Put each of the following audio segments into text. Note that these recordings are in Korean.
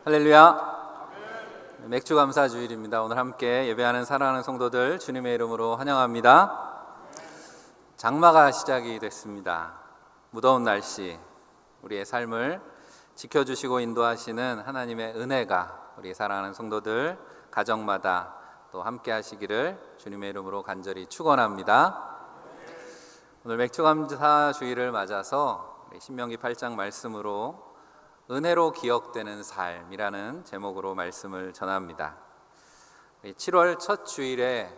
할렐루야. 맥주 감사 주일입니다. 오늘 함께 예배하는 사랑하는 성도들 주님의 이름으로 환영합니다. 장마가 시작이 됐습니다. 무더운 날씨, 우리의 삶을 지켜주시고 인도하시는 하나님의 은혜가 우리 사랑하는 성도들 가정마다 또 함께 하시기를 주님의 이름으로 간절히 축원합니다. 오늘 맥주 감사 주일을 맞아서 신명기 8장 말씀으로 은혜로 기억되는 삶이라는 제목으로 말씀을 전합니다. 7월 첫 주일에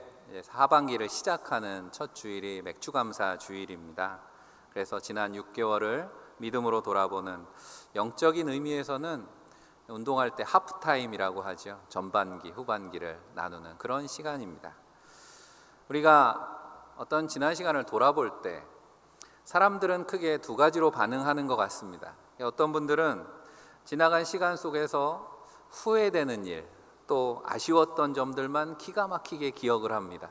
하반기를 시작하는 첫 주일이 맥주감사 주일입니다. 그래서 지난 6개월을 믿음으로 돌아보는, 영적인 의미에서는 운동할 때 하프타임이라고 하죠. 전반기, 후반기를 나누는 그런 시간입니다. 우리가 어떤 지난 시간을 돌아볼 때 사람들은 크게 두 가지로 반응하는 것 같습니다. 어떤 분들은 지나간 시간 속에서 후회되는 일, 또 아쉬웠던 점들만 기가 막히게 기억을 합니다.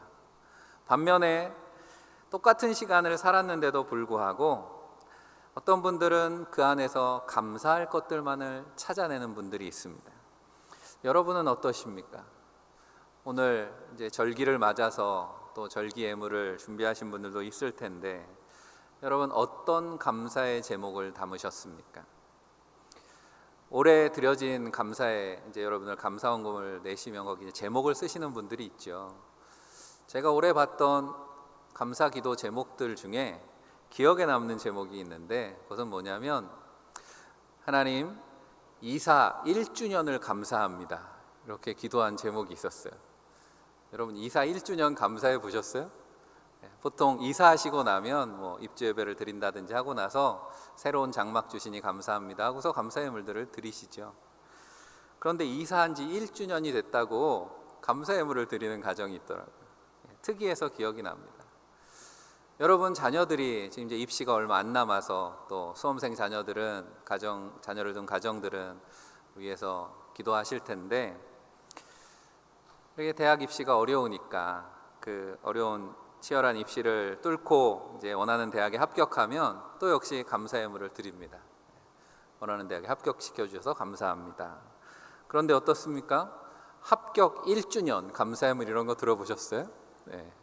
반면에 똑같은 시간을 살았는데도 불구하고 어떤 분들은 그 안에서 감사할 것들만을 찾아내는 분들이 있습니다. 여러분은 어떠십니까? 오늘 이제 절기를 맞아서 또 절기 예물을 준비하신 분들도 있을 텐데, 여러분 어떤 감사의 제목을 담으셨습니까? 올해 드려진 감사에 이제 여러분들 감사원금을 내시면 거기 제목을 쓰시는 분들이 있죠. 제가 올해 봤던 감사 기도 제목들 중에 기억에 남는 제목이 있는데, 그것은 뭐냐면 하나님 이사 1주년을 감사합니다, 이렇게 기도한 제목이 있었어요. 여러분 이사 1주년 감사해 보셨어요? 보통 이사하시고 나면 입주 예배를 드린다든지 하고 나서 새로운 장막 주시니 감사합니다 하고서 감사의 물들을 드리시죠. 그런데 이사한 지 1주년이 됐다고 감사의 물을 드리는 가정이 있더라고요. 특이해서 기억이 납니다. 여러분 자녀들이 지금 이제 입시가 얼마 안 남아서, 또 수험생 자녀들은 자녀를 둔 가정들은 위해서 기도하실 텐데, 이게 대학 입시가 어려우니까 그 어려운 치열한 입시를 뚫고 이제 원하는 대학에 합격하면 또 역시 감사의 물을 드립니다. 원하는 대학에 합격시켜 주셔서 감사합니다. 그런데 어떻습니까? 합격 1주년 감사의 물, 이런 거 들어보셨어요? 네.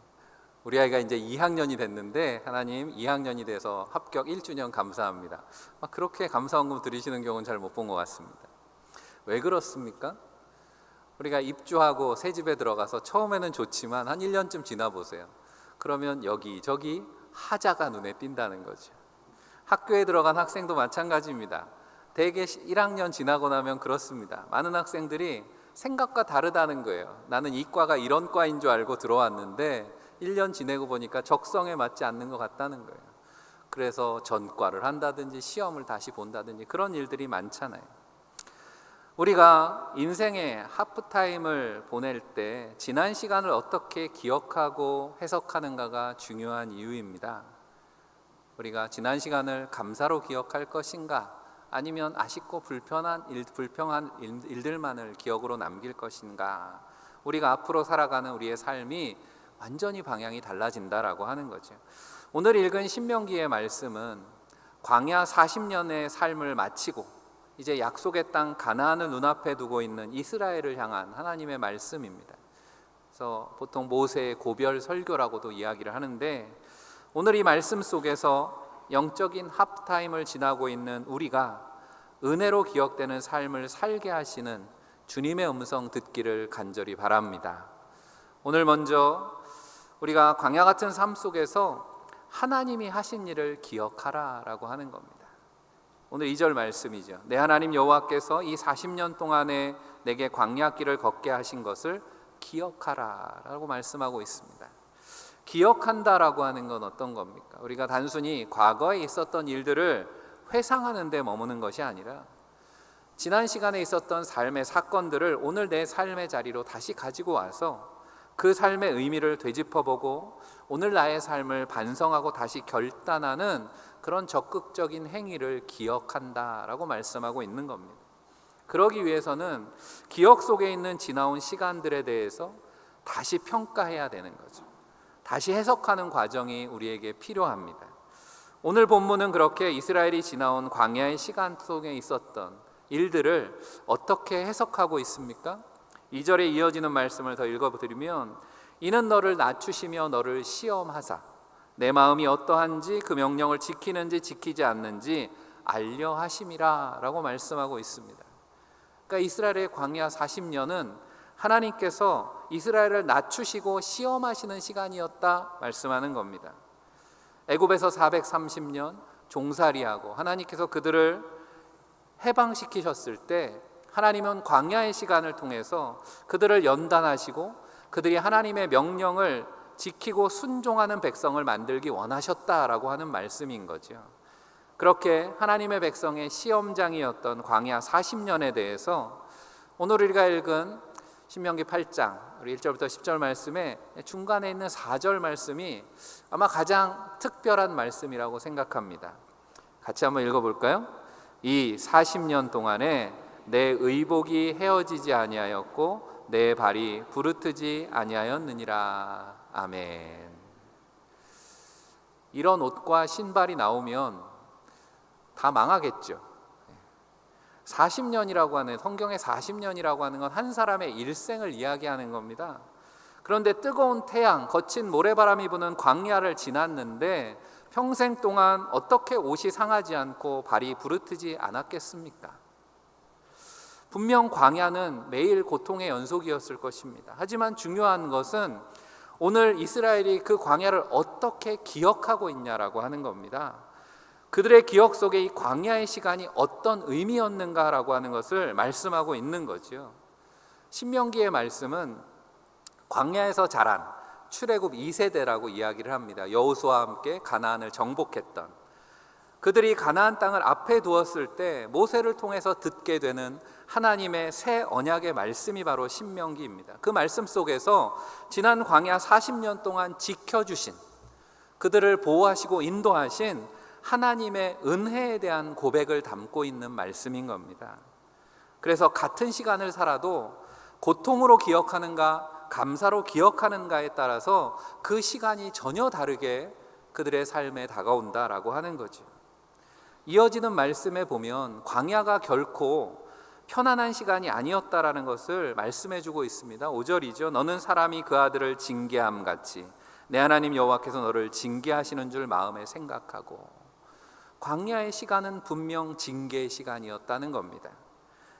우리 아이가 이제 2학년이 됐는데 하나님 2학년이 돼서 합격 1주년 감사합니다. 그렇게 감사원금 드리시는 경우는 잘 못 본 것 같습니다. 왜 그렇습니까? 우리가 입주하고 새 집에 들어가서 처음에는 좋지만 한 1년쯤 지나 보세요. 그러면 여기저기 하자가 눈에 띈다는 거죠. 학교에 들어간 학생도 마찬가지입니다. 대개 1학년 지나고 나면 그렇습니다. 많은 학생들이 생각과 다르다는 거예요. 나는 이과가 이런 과인 줄 알고 들어왔는데 1년 지내고 보니까 적성에 맞지 않는 것 같다는 거예요. 그래서 전과를 한다든지 시험을 다시 본다든지 그런 일들이 많잖아요. 우리가 인생의 하프타임을 보낼 때 지난 시간을 어떻게 기억하고 해석하는가가 중요한 이유입니다. 우리가 지난 시간을 감사로 기억할 것인가, 아니면 아쉽고 불평한 일들만을 기억으로 남길 것인가, 우리가 앞으로 살아가는 우리의 삶이 완전히 방향이 달라진다라고 하는 거죠. 오늘 읽은 신명기의 말씀은 광야 40년의 삶을 마치고 이제 약속의 땅 가나안을 눈앞에 두고 있는 이스라엘을 향한 하나님의 말씀입니다. 그래서 보통 모세의 고별 설교라고도 이야기를 하는데, 오늘 이 말씀 속에서 영적인 하프타임을 지나고 있는 우리가 은혜로 기억되는 삶을 살게 하시는 주님의 음성 듣기를 간절히 바랍니다. 오늘 먼저 우리가 광야 같은 삶 속에서 하나님이 하신 일을 기억하라 라고 하는 겁니다. 오늘 2절 말씀이죠. 내 하나님 여호와께서 이 40년 동안에 내게 광야길을 걷게 하신 것을 기억하라 라고 말씀하고 있습니다. 기억한다라고 하는 건 어떤 겁니까? 우리가 단순히 과거에 있었던 일들을 회상하는 데 머무는 것이 아니라 지난 시간에 있었던 삶의 사건들을 오늘 내 삶의 자리로 다시 가지고 와서 그 삶의 의미를 되짚어보고 오늘 나의 삶을 반성하고 다시 결단하는 그런 적극적인 행위를 기억한다라고 말씀하고 있는 겁니다. 그러기 위해서는 기억 속에 있는 지나온 시간들에 대해서 다시 평가해야 되는 거죠. 다시 해석하는 과정이 우리에게 필요합니다. 오늘 본문은 그렇게 이스라엘이 지나온 광야의 시간 속에 있었던 일들을 어떻게 해석하고 있습니까? 2절에 이어지는 말씀을 더 읽어드리면 이는 너를 낮추시며 너를 시험하사 내 마음이 어떠한지 그 명령을 지키는지 지키지 않는지 알려 하심이라 라고 말씀하고 있습니다. 그러니까 이스라엘의 광야 40년은 하나님께서 이스라엘을 낮추시고 시험하시는 시간이었다 말씀하는 겁니다. 애굽에서 430년 종살이하고 하나님께서 그들을 해방시키셨을 때 하나님은 광야의 시간을 통해서 그들을 연단하시고 그들이 하나님의 명령을 지키고 순종하는 백성을 만들기 원하셨다라고 하는 말씀인 거죠. 그렇게 하나님의 백성의 시험장이었던 광야 40년에 대해서 오늘 우리가 읽은 신명기 8장 우리 1절부터 10절 말씀에 중간에 있는 4절 말씀이 아마 가장 특별한 말씀이라고 생각합니다. 같이 한번 읽어볼까요? 이 40년 동안에 내 의복이 헤어지지 아니하였고 내 발이 부르트지 아니하였느니라. 아멘. 이런 옷과 신발이 나오면 다 망하겠죠. 40년이라고 하는, 성경의 40년이라고 하는 건 한 사람의 일생을 이야기하는 겁니다. 그런데 뜨거운 태양, 거친 모래바람이 부는 광야를 지났는데 평생 동안 어떻게 옷이 상하지 않고 발이 부르트지 않았겠습니까? 분명 광야는 매일 고통의 연속이었을 것입니다. 하지만 중요한 것은 오늘 이스라엘이 그 광야를 어떻게 기억하고 있냐라고 하는 겁니다. 그들의 기억 속에 이 광야의 시간이 어떤 의미였는가라고 하는 것을 말씀하고 있는 거죠. 신명기의 말씀은 광야에서 자란 출애굽 2세대라고 이야기를 합니다. 여호수아와 함께 가나안을 정복했던, 그들이 가나안 땅을 앞에 두었을 때 모세를 통해서 듣게 되는 하나님의 새 언약의 말씀이 바로 신명기입니다. 그 말씀 속에서 지난 광야 40년 동안 지켜주신, 그들을 보호하시고 인도하신 하나님의 은혜에 대한 고백을 담고 있는 말씀인 겁니다. 그래서 같은 시간을 살아도 고통으로 기억하는가 감사로 기억하는가에 따라서 그 시간이 전혀 다르게 그들의 삶에 다가온다라고 하는 거죠. 이어지는 말씀에 보면 광야가 결코 편안한 시간이 아니었다라는 것을 말씀해주고 있습니다. 5절이죠. 너는 사람이 그 아들을 징계함 같이 내 하나님 여호와께서 너를 징계하시는 줄 마음에 생각하고. 광야의 시간은 분명 징계의 시간이었다는 겁니다.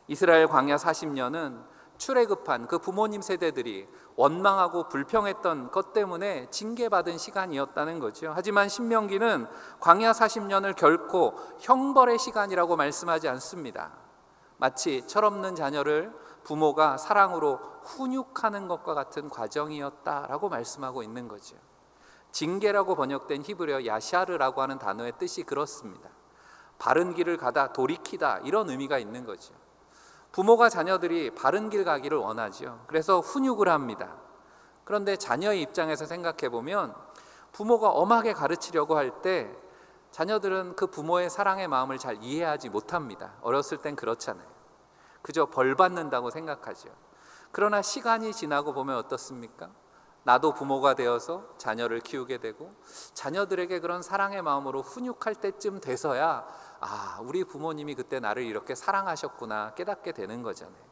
이스라엘 광야 40년은 출애굽한 그 부모님 세대들이 원망하고 불평했던 것 때문에 징계받은 시간이었다는 거죠. 하지만 신명기는 광야 40년을 결코 형벌의 시간이라고 말씀하지 않습니다. 마치 철없는 자녀를 부모가 사랑으로 훈육하는 것과 같은 과정이었다라고 말씀하고 있는 거죠. 징계라고 번역된 히브리어 야샤르라고 하는 단어의 뜻이 그렇습니다. 바른 길을 가다 돌이키다, 이런 의미가 있는 거죠. 부모가 자녀들이 바른 길 가기를 원하죠. 그래서 훈육을 합니다. 그런데 자녀의 입장에서 생각해 보면 부모가 엄하게 가르치려고 할 때 자녀들은 그 부모의 사랑의 마음을 잘 이해하지 못합니다. 어렸을 땐 그렇잖아요. 그저 벌 받는다고 생각하죠. 그러나 시간이 지나고 보면 어떻습니까? 나도 부모가 되어서 자녀를 키우게 되고 자녀들에게 그런 사랑의 마음으로 훈육할 때쯤 돼서야 우리 부모님이 그때 나를 이렇게 사랑하셨구나 깨닫게 되는 거잖아요.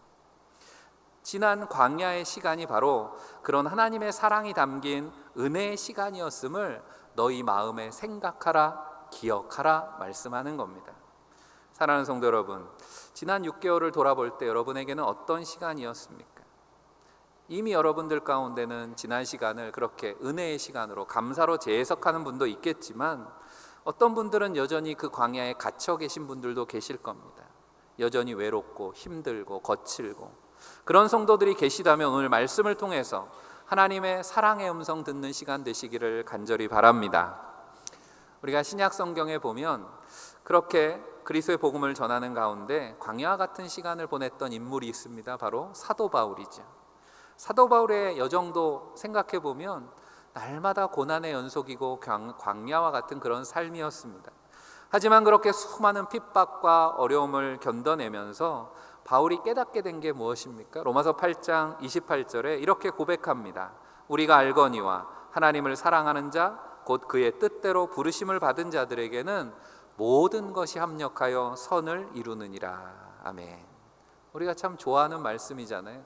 지난 광야의 시간이 바로 그런 하나님의 사랑이 담긴 은혜의 시간이었음을 너희 마음에 생각하라, 기억하라 말씀하는 겁니다. 사랑하는 성도 여러분, 지난 6개월을 돌아볼 때 여러분에게는 어떤 시간이었습니까? 이미 여러분들 가운데는 지난 시간을 그렇게 은혜의 시간으로 감사로 재해석하는 분도 있겠지만 어떤 분들은 여전히 그 광야에 갇혀 계신 분들도 계실 겁니다. 여전히 외롭고 힘들고 거칠고 그런 성도들이 계시다면 오늘 말씀을 통해서 하나님의 사랑의 음성 듣는 시간 되시기를 간절히 바랍니다. 우리가 신약 성경에 보면 그렇게 그리스도의 복음을 전하는 가운데 광야와 같은 시간을 보냈던 인물이 있습니다. 바로 사도 바울이죠. 사도 바울의 여정도 생각해 보면 날마다 고난의 연속이고 광야와 같은 그런 삶이었습니다. 하지만 그렇게 수많은 핍박과 어려움을 견뎌내면서 바울이 깨닫게 된 게 무엇입니까? 로마서 8장 28절에 이렇게 고백합니다. 우리가 알거니와 하나님을 사랑하는 자 곧 그의 뜻대로 부르심을 받은 자들에게는 모든 것이 합력하여 선을 이루느니라. 아멘. 우리가 참 좋아하는 말씀이잖아요.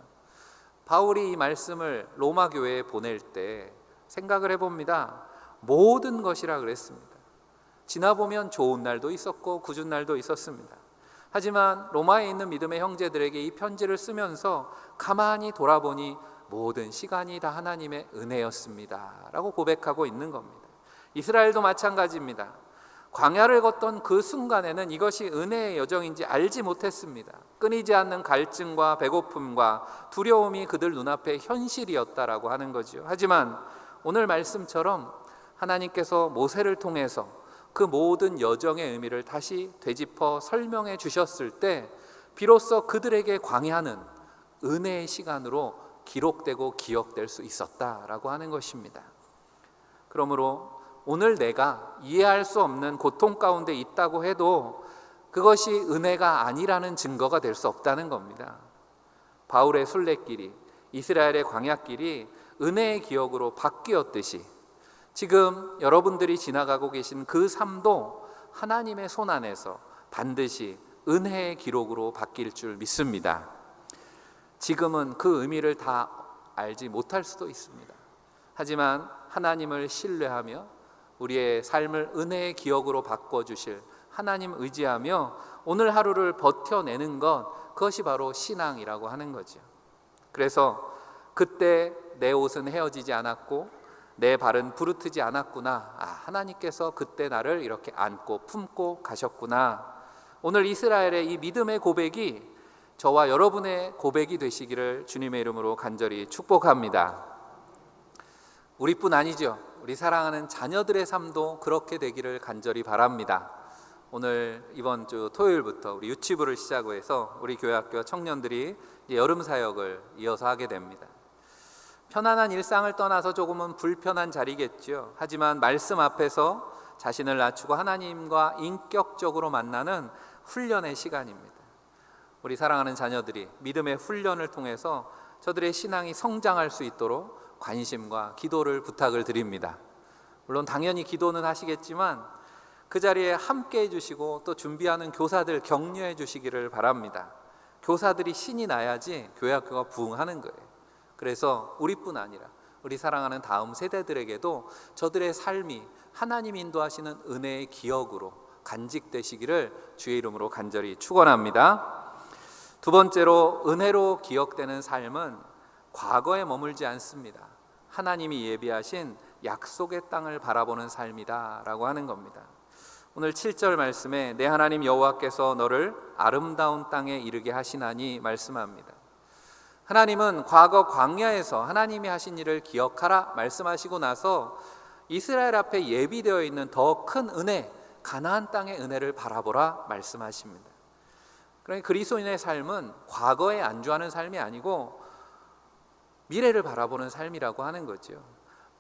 바울이 이 말씀을 로마 교회에 보낼 때 생각을 해봅니다. 모든 것이라 그랬습니다. 지나보면 좋은 날도 있었고 굳은 날도 있었습니다. 하지만 로마에 있는 믿음의 형제들에게 이 편지를 쓰면서 가만히 돌아보니 모든 시간이 다 하나님의 은혜였습니다 라고 고백하고 있는 겁니다. 이스라엘도 마찬가지입니다. 광야를 걷던 그 순간에는 이것이 은혜의 여정인지 알지 못했습니다. 끊이지 않는 갈증과 배고픔과 두려움이 그들 눈앞에 현실이었다라고 하는 거죠. 하지만 오늘 말씀처럼 하나님께서 모세를 통해서 그 모든 여정의 의미를 다시 되짚어 설명해 주셨을 때 비로소 그들에게 광야는 은혜의 시간으로 기록되고 기억될 수 있었다라고 하는 것입니다. 그러므로 오늘 내가 이해할 수 없는 고통 가운데 있다고 해도 그것이 은혜가 아니라는 증거가 될 수 없다는 겁니다. 바울의 순례길이, 이스라엘의 광야길이 은혜의 기억으로 바뀌었듯이 지금 여러분들이 지나가고 계신 그 삶도 하나님의 손 안에서 반드시 은혜의 기록으로 바뀔 줄 믿습니다. 지금은 그 의미를 다 알지 못할 수도 있습니다. 하지만 하나님을 신뢰하며 우리의 삶을 은혜의 기억으로 바꿔주실 하나님 의지하며 오늘 하루를 버텨내는 것, 그것이 바로 신앙이라고 하는 거죠. 그래서 그때 내 옷은 헤어지지 않았고 내 발은 부르트지 않았구나. 하나님께서 그때 나를 이렇게 안고 품고 가셨구나. 오늘 이스라엘의 이 믿음의 고백이 저와 여러분의 고백이 되시기를 주님의 이름으로 간절히 축복합니다. 우리뿐 아니죠. 우리 사랑하는 자녀들의 삶도 그렇게 되기를 간절히 바랍니다. 오늘 이번 주 토요일부터 우리 유치부를 시작으로 해서 우리 교회학교 청년들이 여름 사역을 이어서 하게 됩니다. 편안한 일상을 떠나서 조금은 불편한 자리겠죠. 하지만 말씀 앞에서 자신을 낮추고 하나님과 인격적으로 만나는 훈련의 시간입니다. 우리 사랑하는 자녀들이 믿음의 훈련을 통해서 저들의 신앙이 성장할 수 있도록 관심과 기도를 부탁을 드립니다. 물론 당연히 기도는 하시겠지만 그 자리에 함께 해주시고 또 준비하는 교사들 격려해 주시기를 바랍니다. 교사들이 신이 나야지 교회학교가 부흥하는 거예요. 그래서 우리뿐 아니라 우리 사랑하는 다음 세대들에게도 저들의 삶이 하나님 인도하시는 은혜의 기억으로 간직되시기를 주의 이름으로 간절히 축원합니다. 두 번째로 은혜로 기억되는 삶은 과거에 머물지 않습니다. 하나님이 예비하신 약속의 땅을 바라보는 삶이다 라고 하는 겁니다. 오늘 7절 말씀에 내 하나님 여호와께서 너를 아름다운 땅에 이르게 하시나니 말씀합니다. 하나님은 과거 광야에서 하나님이 하신 일을 기억하라 말씀하시고 나서 이스라엘 앞에 예비되어 있는 더 큰 은혜, 가나안 땅의 은혜를 바라보라 말씀하십니다. 그러니까 그리스도인의 삶은 과거에 안주하는 삶이 아니고 미래를 바라보는 삶이라고 하는 거죠.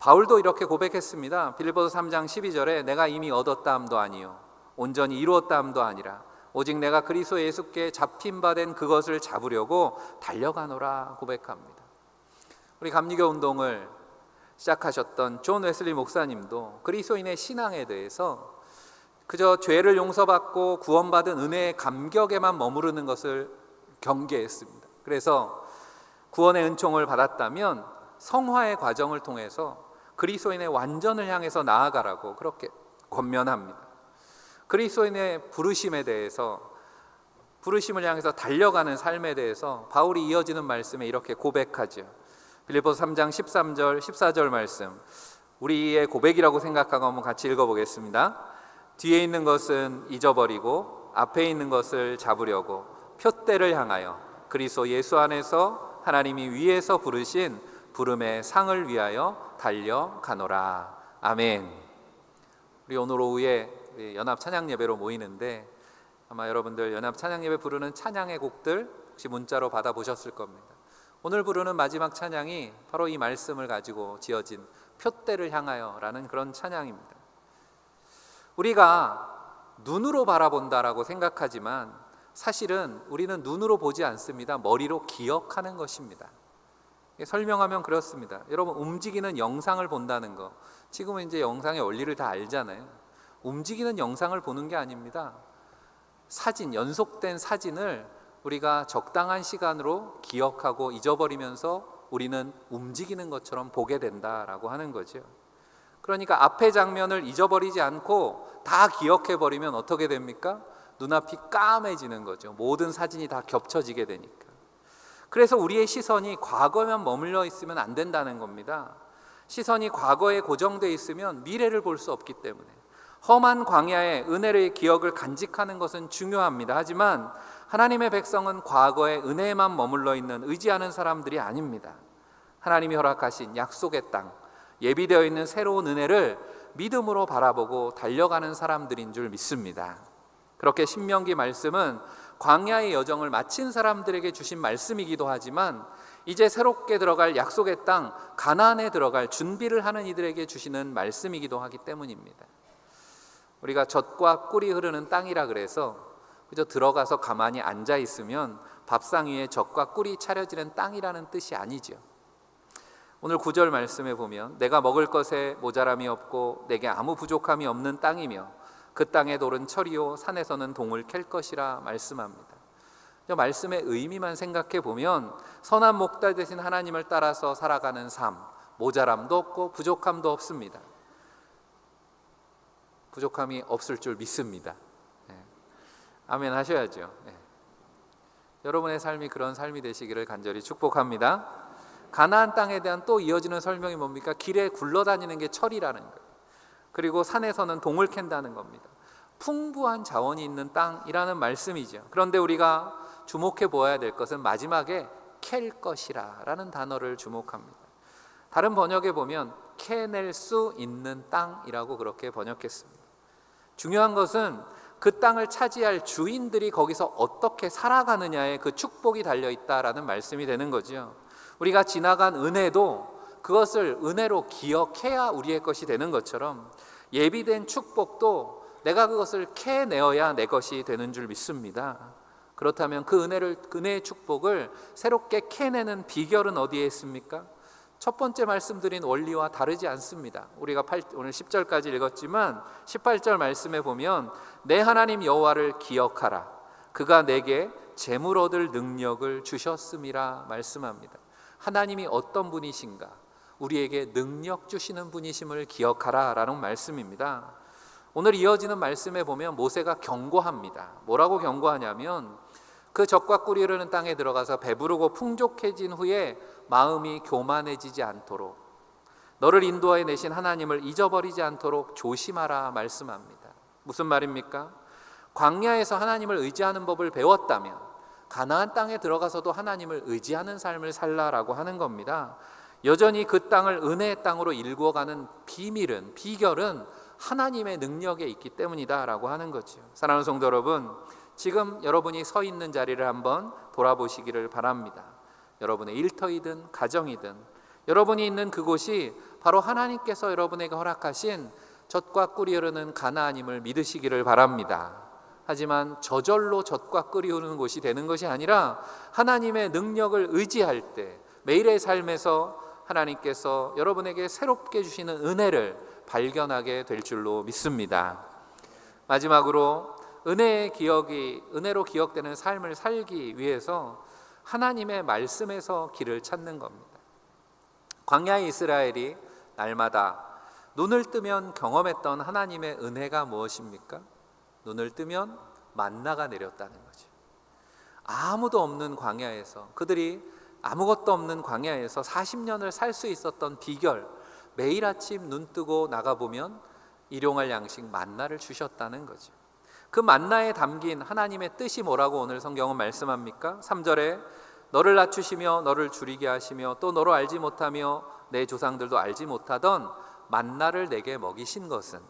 바울도 이렇게 고백했습니다. 빌립보서 3장 12절에 내가 이미 얻었다 함도 아니요 온전히 이루었다 함도 아니라 오직 내가 그리스도 예수께 잡힌 바 된 그것을 잡으려고 달려가노라 고백합니다. 우리 감리교 운동을 시작하셨던 존 웨슬리 목사님도 그리스도인의 신앙에 대해서 그저 죄를 용서받고 구원받은 은혜의 감격에만 머무르는 것을 경계했습니다. 그래서 구원의 은총을 받았다면 성화의 과정을 통해서 그리스도인의 완전을 향해서 나아가라고 그렇게 권면합니다. 그리스도인의 부르심에 대해서, 부르심을 향해서 달려가는 삶에 대해서 바울이 이어지는 말씀에 이렇게 고백하죠. 빌립보서 3장 13절 14절 말씀, 우리의 고백이라고 생각하고 한번 같이 읽어보겠습니다. 뒤에 있는 것은 잊어버리고 앞에 있는 것을 잡으려고 표대를 향하여 그리스도 예수 안에서 하나님이 위에서 부르신 부름의 상을 위하여 달려가노라. 아멘. 우리 오늘 오후에 연합 찬양 예배로 모이는데 아마 여러분들 연합 찬양 예배 부르는 찬양의 곡들 혹시 문자로 받아보셨을 겁니다. 오늘 부르는 마지막 찬양이 바로 이 말씀을 가지고 지어진 표대를 향하여라는 그런 찬양입니다. 우리가 눈으로 바라본다라고 생각하지만 사실은 우리는 눈으로 보지 않습니다. 머리로 기억하는 것입니다. 설명하면 그렇습니다. 여러분, 움직이는 영상을 본다는 거, 지금은 이제 영상의 원리를 다 알잖아요. 움직이는 영상을 보는 게 아닙니다. 사진, 연속된 사진을 우리가 적당한 시간으로 기억하고 잊어버리면서 우리는 움직이는 것처럼 보게 된다라고 하는 거죠. 그러니까 앞의 장면을 잊어버리지 않고 다 기억해버리면 어떻게 됩니까? 눈앞이 까매지는 거죠. 모든 사진이 다 겹쳐지게 되니까. 그래서 우리의 시선이 과거에만 머물러 있으면 안 된다는 겁니다. 시선이 과거에 고정되어 있으면 미래를 볼 수 없기 때문에 험한 광야의 은혜의 기억을 간직하는 것은 중요합니다. 하지만 하나님의 백성은 과거의 은혜에만 머물러 있는 의지하는 사람들이 아닙니다. 하나님이 허락하신 약속의 땅, 예비되어 있는 새로운 은혜를 믿음으로 바라보고 달려가는 사람들인 줄 믿습니다. 그렇게 신명기 말씀은 광야의 여정을 마친 사람들에게 주신 말씀이기도 하지만 이제 새롭게 들어갈 약속의 땅 가나안에 들어갈 준비를 하는 이들에게 주시는 말씀이기도 하기 때문입니다. 우리가 젖과 꿀이 흐르는 땅이라 그래서 그저 들어가서 가만히 앉아 있으면 밥상 위에 젖과 꿀이 차려지는 땅이라는 뜻이 아니죠. 오늘 9절 말씀에 보면 내가 먹을 것에 모자람이 없고 내게 아무 부족함이 없는 땅이며 그 땅에 돌은 철이요 산에서는 동을 캘 것이라 말씀합니다. 말씀의 의미만 생각해 보면 선한 목자 되신 하나님을 따라서 살아가는 삶, 모자람도 없고 부족함도 없습니다. 부족함이 없을 줄 믿습니다. 아멘 하셔야죠. 여러분의 삶이 그런 삶이 되시기를 간절히 축복합니다. 가나안 땅에 대한 또 이어지는 설명이 뭡니까? 길에 굴러다니는 게 철이라는 거예요. 그리고 산에서는 동을 캔다는 겁니다. 풍부한 자원이 있는 땅이라는 말씀이죠. 그런데 우리가 주목해 보아야 될 것은 마지막에 캘 것이라 라는 단어를 주목합니다. 다른 번역에 보면 캐낼 수 있는 땅이라고 그렇게 번역했습니다. 중요한 것은 그 땅을 차지할 주인들이 거기서 어떻게 살아가느냐에 그 축복이 달려있다라는 말씀이 되는 거죠. 우리가 지나간 은혜도 그것을 은혜로 기억해야 우리의 것이 되는 것처럼 예비된 축복도 내가 그것을 캐내어야 내 것이 되는 줄 믿습니다. 그렇다면 그 은혜의 축복을 새롭게 캐내는 비결은 어디에 있습니까? 첫 번째 말씀드린 원리와 다르지 않습니다. 우리가 오늘 10절까지 읽었지만 18절 말씀에 보면 내 하나님 여호와를 기억하라. 그가 내게 재물 얻을 능력을 주셨음이라 말씀합니다. 하나님이 어떤 분이신가? 우리에게 능력 주시는 분이심을 기억하라 라는 말씀입니다. 오늘 이어지는 말씀에 보면 모세가 경고합니다. 뭐라고 경고하냐면 그 젖과 꿀이 흐르는 땅에 들어가서 배부르고 풍족해진 후에 마음이 교만해지지 않도록 너를 인도하여 내신 하나님을 잊어버리지 않도록 조심하라 말씀합니다. 무슨 말입니까? 광야에서 하나님을 의지하는 법을 배웠다면 가나안 땅에 들어가서도 하나님을 의지하는 삶을 살라라고 하는 겁니다. 여전히 그 땅을 은혜의 땅으로 일구어가는 비결은 하나님의 능력에 있기 때문이다라고 하는 거죠. 사랑하는 성도 여러분, 지금 여러분이 서 있는 자리를 한번 돌아보시기를 바랍니다. 여러분의 일터이든 가정이든 여러분이 있는 그곳이 바로 하나님께서 여러분에게 허락하신 젖과 꿀이 흐르는 가나안임을 믿으시기를 바랍니다. 하지만 저절로 젖과 꿀이 흐르는 곳이 되는 것이 아니라 하나님의 능력을 의지할 때 매일의 삶에서 하나님께서 여러분에게 새롭게 주시는 은혜를 발견하게 될 줄로 믿습니다. 마지막으로 은혜로 기억되는 삶을 살기 위해서 하나님의 말씀에서 길을 찾는 겁니다. 광야의 이스라엘이 날마다 눈을 뜨면 경험했던 하나님의 은혜가 무엇입니까? 눈을 뜨면 만나가 내렸다는 거죠. 아무도 없는 광야에서 그들이 아무것도 없는 광야에서 40년을 살 수 있었던 비결, 매일 아침 눈 뜨고 나가보면 일용할 양식 만나를 주셨다는 거죠. 그 만나에 담긴 하나님의 뜻이 뭐라고 오늘 성경은 말씀합니까? 3절에 너를 낮추시며 너를 줄이게 하시며 또 너로 알지 못하며 내 조상들도 알지 못하던 만나를 내게 먹이신 것은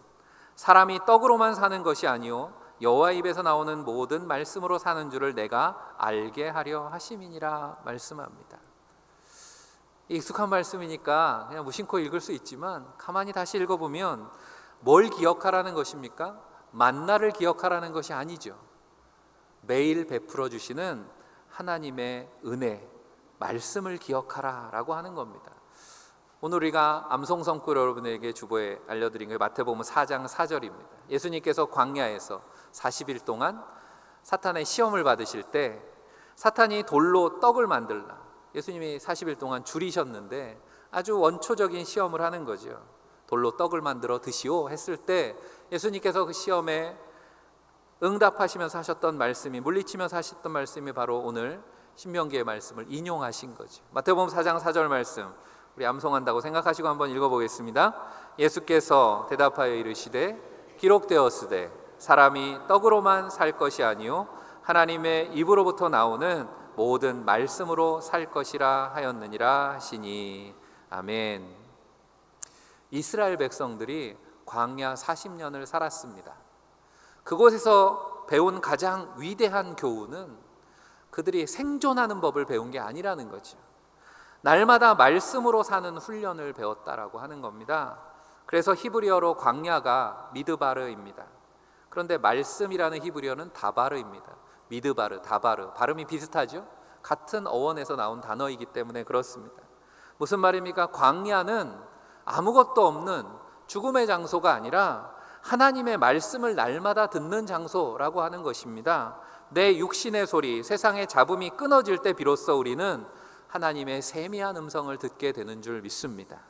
사람이 떡으로만 사는 것이 아니요 여호와 입에서 나오는 모든 말씀으로 사는 줄을 내가 알게 하려 하심이니라 말씀합니다. 익숙한 말씀이니까 그냥 무심코 읽을 수 있지만 가만히 다시 읽어보면 뭘 기억하라는 것입니까? 만나를 기억하라는 것이 아니죠. 매일 베풀어 주시는 하나님의 은혜, 말씀을 기억하라 라고 하는 겁니다. 오늘 우리가 암송성구 여러분에게 주보에 알려드린 게 마태복음 4장 4절입니다. 예수님께서 광야에서 40일 동안 사탄의 시험을 받으실 때 사탄이 돌로 떡을 만들라. 예수님이 40일 동안 줄이셨는데 아주 원초적인 시험을 하는 거죠. 돌로 떡을 만들어 드시오 했을 때 예수님께서 그 시험에 응답하시면서 하셨던 말씀이, 물리치면서 하셨던 말씀이 바로 오늘 신명기의 말씀을 인용하신 거죠. 마태복음 4장 4절 말씀 우리 암송한다고 생각하시고 한번 읽어보겠습니다. 예수께서 대답하여 이르시되 기록되었으되 사람이 떡으로만 살 것이 아니요 하나님의 입으로부터 나오는 모든 말씀으로 살 것이라 하였느니라 하시니. 아멘. 이스라엘 백성들이 광야 40년을 살았습니다. 그곳에서 배운 가장 위대한 교훈은 그들이 생존하는 법을 배운 게 아니라는 거죠. 날마다 말씀으로 사는 훈련을 배웠다라고 하는 겁니다. 그래서 히브리어로 광야가 미드바르입니다. 그런데 말씀이라는 히브리어는 다바르입니다. 미드바르, 다바르, 발음이 비슷하죠? 같은 어원에서 나온 단어이기 때문에 그렇습니다. 무슨 말입니까? 광야는 아무것도 없는 죽음의 장소가 아니라 하나님의 말씀을 날마다 듣는 장소라고 하는 것입니다. 내 육신의 소리, 세상의 잡음이 끊어질 때 비로소 우리는 하나님의 세미한 음성을 듣게 되는 줄 믿습니다.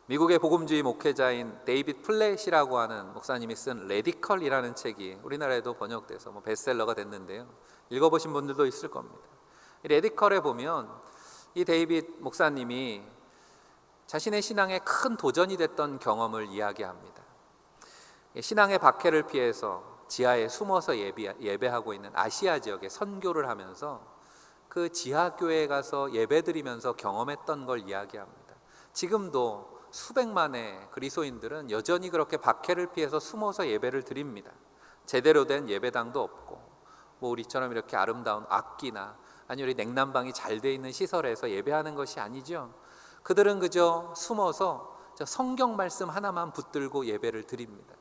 미국의 복음주의 목회자인 데이빗 플랫이라고 하는 목사님이 쓴 레디컬이라는 책이 우리나라에도 번역돼서 베스트셀러가 됐는데요. 읽어보신 분들도 있을 겁니다. 이 레디컬에 보면 이 데이빗 목사님이 자신의 신앙에 큰 도전이 됐던 경험을 이야기합니다. 신앙의 박해를 피해서 지하에 숨어서 예배하고 있는 아시아 지역에 선교를 하면서 그 지하교회에 가서 예배드리면서 경험했던 걸 이야기합니다. 지금도 수백만의 그리스도인들은 여전히 그렇게 박해를 피해서 숨어서 예배를 드립니다. 제대로 된 예배당도 없고 우리처럼 이렇게 아름다운 악기나 아니면 우리 냉난방이 잘 돼 있는 시설에서 예배하는 것이 아니죠. 그들은 그저 숨어서 성경 말씀 하나만 붙들고 예배를 드립니다.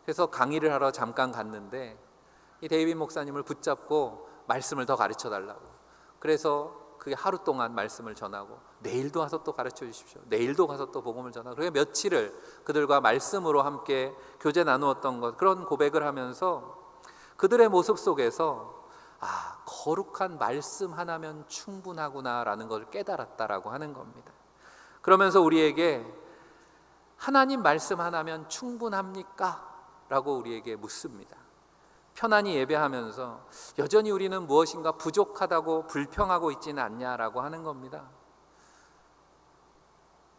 그래서 강의를 하러 잠깐 갔는데 이 데이빗 목사님을 붙잡고 말씀을 더 가르쳐 달라고, 그래서 그게 하루 동안 말씀을 전하고 내일도 와서 또 가르쳐 주십시오, 내일도 가서 또 복음을 전하고, 그게 며칠을 그들과 말씀으로 함께 교제 나누었던 것, 그런 고백을 하면서 그들의 모습 속에서 거룩한 말씀 하나면 충분하구나라는 걸 깨달았다라고 하는 겁니다. 그러면서 우리에게 하나님 말씀 하나면 충분합니까? 라고 우리에게 묻습니다. 편안히 예배하면서 여전히 우리는 무엇인가 부족하다고 불평하고 있지는 않냐라고 하는 겁니다.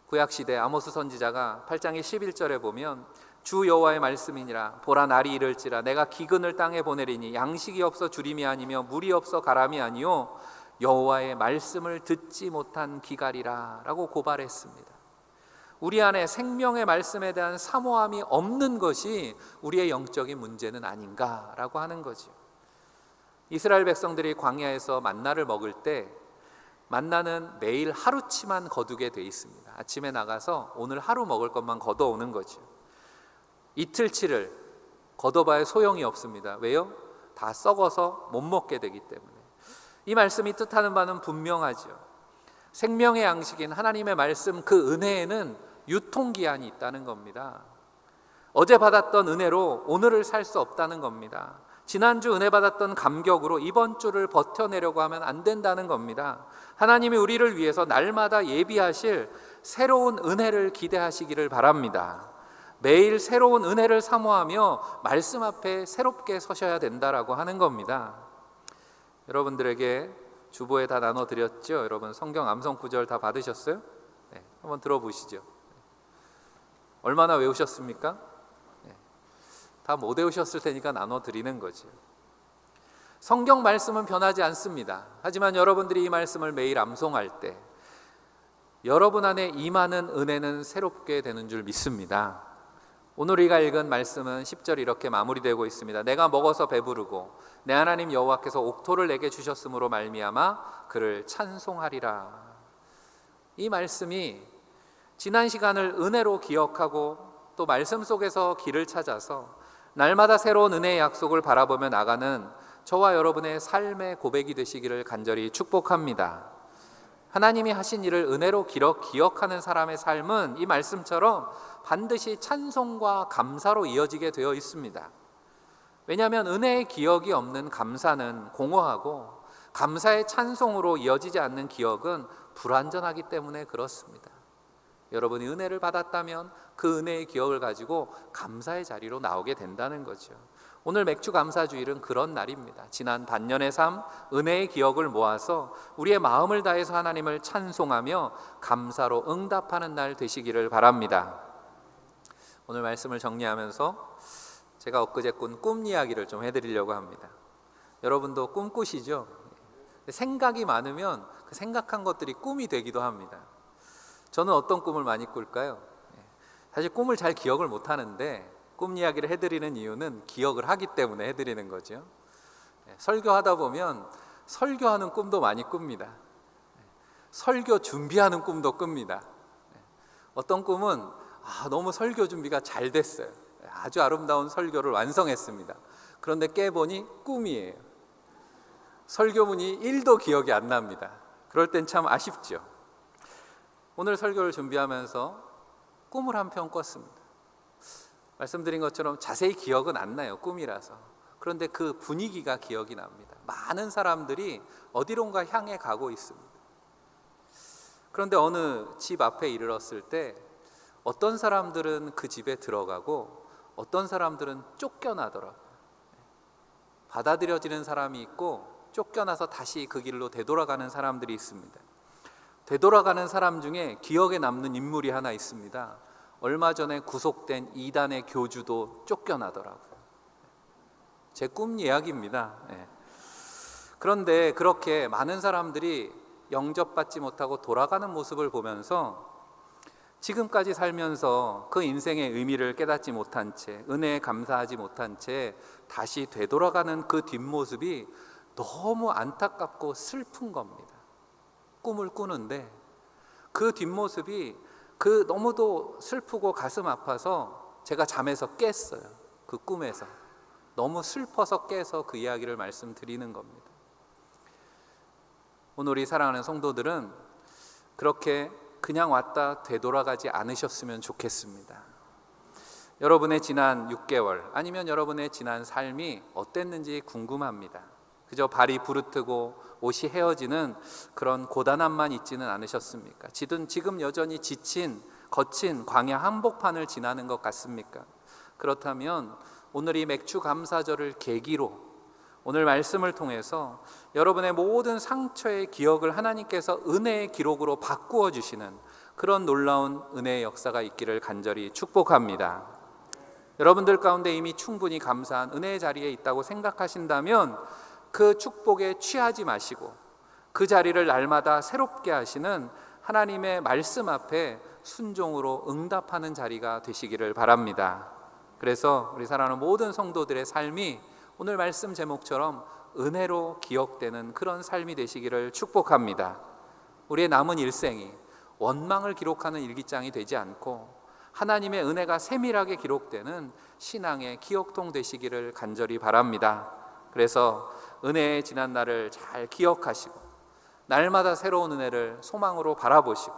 구약시대 아모스 선지자가 8장 11절에 보면 주 여호와의 말씀이니라 보라 날이 이를지라 내가 기근을 땅에 보내리니 양식이 없어 주림이 아니며 물이 없어 가람이 아니요 여호와의 말씀을 듣지 못한 기갈이라 라고 고발했습니다. 우리 안에 생명의 말씀에 대한 사모함이 없는 것이 우리의 영적인 문제는 아닌가라고 하는 거죠. 이스라엘 백성들이 광야에서 만나를 먹을 때 만나는 매일 하루치만 거두게 돼 있습니다. 아침에 나가서 오늘 하루 먹을 것만 걷어오는 거죠. 이틀치를 걷어봐야 소용이 없습니다. 왜요? 다 썩어서 못 먹게 되기 때문에. 이 말씀이 뜻하는 바는 분명하죠. 생명의 양식인 하나님의 말씀, 그 은혜에는 유통기한이 있다는 겁니다. 어제 받았던 은혜로 오늘을 살 수 없다는 겁니다. 지난주 은혜 받았던 감격으로 이번 주를 버텨내려고 하면 안 된다는 겁니다. 하나님이 우리를 위해서 날마다 예비하실 새로운 은혜를 기대하시기를 바랍니다. 매일 새로운 은혜를 사모하며 말씀 앞에 새롭게 서셔야 된다라고 하는 겁니다. 여러분들에게 주보에 다 나눠드렸죠? 여러분 성경 암송 구절 다 받으셨어요? 네, 한번 들어보시죠. 얼마나 외우셨습니까? 네, 다 못 외우셨을 테니까 나눠드리는 거죠. 성경 말씀은 변하지 않습니다. 하지만 여러분들이 이 말씀을 매일 암송할 때 여러분 안에 임하는 은혜는 새롭게 되는 줄 믿습니다. 오늘 우리가 읽은 말씀은 10절이 이렇게 마무리되고 있습니다. 내가 먹어서 배부르고 내 하나님 여호와께서 옥토를 내게 주셨으므로 말미암아 그를 찬송하리라. 이 말씀이 지난 시간을 은혜로 기억하고 또 말씀 속에서 길을 찾아서 날마다 새로운 은혜의 약속을 바라보며 나가는 저와 여러분의 삶의 고백이 되시기를 간절히 축복합니다. 하나님이 하신 일을 은혜로 기억하는 사람의 삶은 이 말씀처럼 반드시 찬송과 감사로 이어지게 되어 있습니다. 왜냐하면 은혜의 기억이 없는 감사는 공허하고 감사의 찬송으로 이어지지 않는 기억은 불완전하기 때문에 그렇습니다. 여러분이 은혜를 받았다면 그 은혜의 기억을 가지고 감사의 자리로 나오게 된다는 거죠. 오늘 맥주 감사주일은 그런 날입니다. 지난 반년의 삶, 은혜의 기억을 모아서 우리의 마음을 다해서 하나님을 찬송하며 감사로 응답하는 날 되시기를 바랍니다. 오늘 말씀을 정리하면서 제가 엊그제 꾼 꿈 이야기를 좀 해드리려고 합니다. 여러분도 꿈 꾸시죠? 생각이 많으면 그 생각한 것들이 꿈이 되기도 합니다. 저는 어떤 꿈을 많이 꿀까요? 사실 꿈을 잘 기억을 못하는데 꿈 이야기를 해드리는 이유는 기억을 하기 때문에 해드리는 거죠. 설교하다 보면 설교하는 꿈도 많이 꿉니다. 설교 준비하는 꿈도 꿉니다. 어떤 꿈은 너무 설교 준비가 잘 됐어요. 아주 아름다운 설교를 완성했습니다. 그런데 깨보니 꿈이에요. 설교문이 1도 기억이 안 납니다. 그럴 땐 참 아쉽죠. 오늘 설교를 준비하면서 꿈을 한 편 꿨습니다. 말씀드린 것처럼 자세히 기억은 안 나요. 꿈이라서. 그런데 그 분위기가 기억이 납니다. 많은 사람들이 어디론가 향해 가고 있습니다. 그런데 어느 집 앞에 이르렀을 때 어떤 사람들은 그 집에 들어가고 어떤 사람들은 쫓겨나더라고요. 받아들여지는 사람이 있고 쫓겨나서 다시 그 길로 되돌아가는 사람들이 있습니다. 되돌아가는 사람 중에 기억에 남는 인물이 하나 있습니다. 얼마 전에 구속된 이단의 교주도 쫓겨나더라고요. 제 꿈 이야기입니다. 그런데 그렇게 많은 사람들이 영접받지 못하고 돌아가는 모습을 보면서 지금까지 살면서 그 인생의 의미를 깨닫지 못한 채, 은혜에 감사하지 못한 채 다시 되돌아가는 그 뒷모습이 너무 안타깝고 슬픈 겁니다. 꿈을 꾸는데 그 뒷모습이 그 너무도 슬프고 가슴 아파서 제가 잠에서 깼어요. 그 꿈에서. 너무 슬퍼서 깨서 그 이야기를 말씀드리는 겁니다. 오늘 우리 사랑하는 성도들은 그렇게 그냥 왔다 되돌아가지 않으셨으면 좋겠습니다. 여러분의 지난 6개월 아니면 여러분의 지난 삶이 어땠는지 궁금합니다. 그저 발이 부르트고 옷이 헤어지는 그런 고단함만 있지는 않으셨습니까? 지금 여전히 지친 거친 광야 한복판을 지나는 것 같습니까? 그렇다면 오늘 이 맥주 감사절을 계기로 오늘 말씀을 통해서 여러분의 모든 상처의 기억을 하나님께서 은혜의 기록으로 바꾸어 주시는 그런 놀라운 은혜의 역사가 있기를 간절히 축복합니다. 여러분들 가운데 이미 충분히 감사한 은혜의 자리에 있다고 생각하신다면 그 축복에 취하지 마시고 그 자리를 날마다 새롭게 하시는 하나님의 말씀 앞에 순종으로 응답하는 자리가 되시기를 바랍니다. 그래서 우리 사랑하는 모든 성도들의 삶이 오늘 말씀 제목처럼 은혜로 기억되는 그런 삶이 되시기를 축복합니다. 우리의 남은 일생이 원망을 기록하는 일기장이 되지 않고 하나님의 은혜가 세밀하게 기록되는 신앙의 기억통 되시기를 간절히 바랍니다. 그래서 은혜의 지난 날을 잘 기억하시고 날마다 새로운 은혜를 소망으로 바라보시고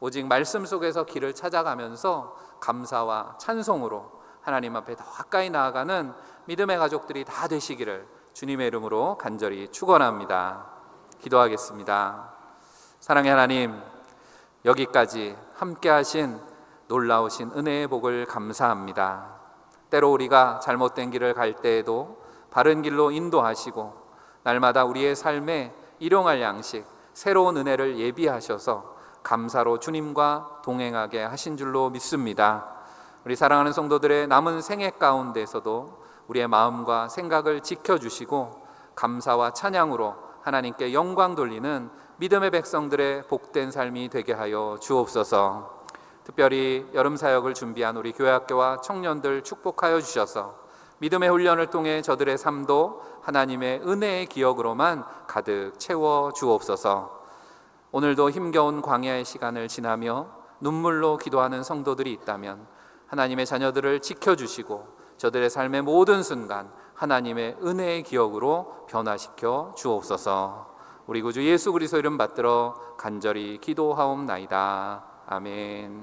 오직 말씀 속에서 길을 찾아가면서 감사와 찬송으로 하나님 앞에 더 가까이 나아가는 믿음의 가족들이 다 되시기를 주님의 이름으로 간절히 축원합니다. 기도하겠습니다. 사랑의 하나님, 여기까지 함께 하신 놀라우신 은혜의 복을 감사합니다. 때로 우리가 잘못된 길을 갈 때에도 바른 길로 인도하시고 날마다 우리의 삶에 일용할 양식, 새로운 은혜를 예비하셔서 감사로 주님과 동행하게 하신 줄로 믿습니다. 우리 사랑하는 성도들의 남은 생애 가운데서도 우리의 마음과 생각을 지켜주시고 감사와 찬양으로 하나님께 영광 돌리는 믿음의 백성들의 복된 삶이 되게 하여 주옵소서. 특별히 여름 사역을 준비한 우리 교회학교와 청년들 축복하여 주셔서 믿음의 훈련을 통해 저들의 삶도 하나님의 은혜의 기억으로만 가득 채워 주옵소서. 오늘도 힘겨운 광야의 시간을 지나며 눈물로 기도하는 성도들이 있다면 하나님의 자녀들을 지켜주시고 저들의 삶의 모든 순간 하나님의 은혜의 기억으로 변화시켜 주옵소서. 우리 구주 예수 그리스도 이름 받들어 간절히 기도하옵나이다. 아멘.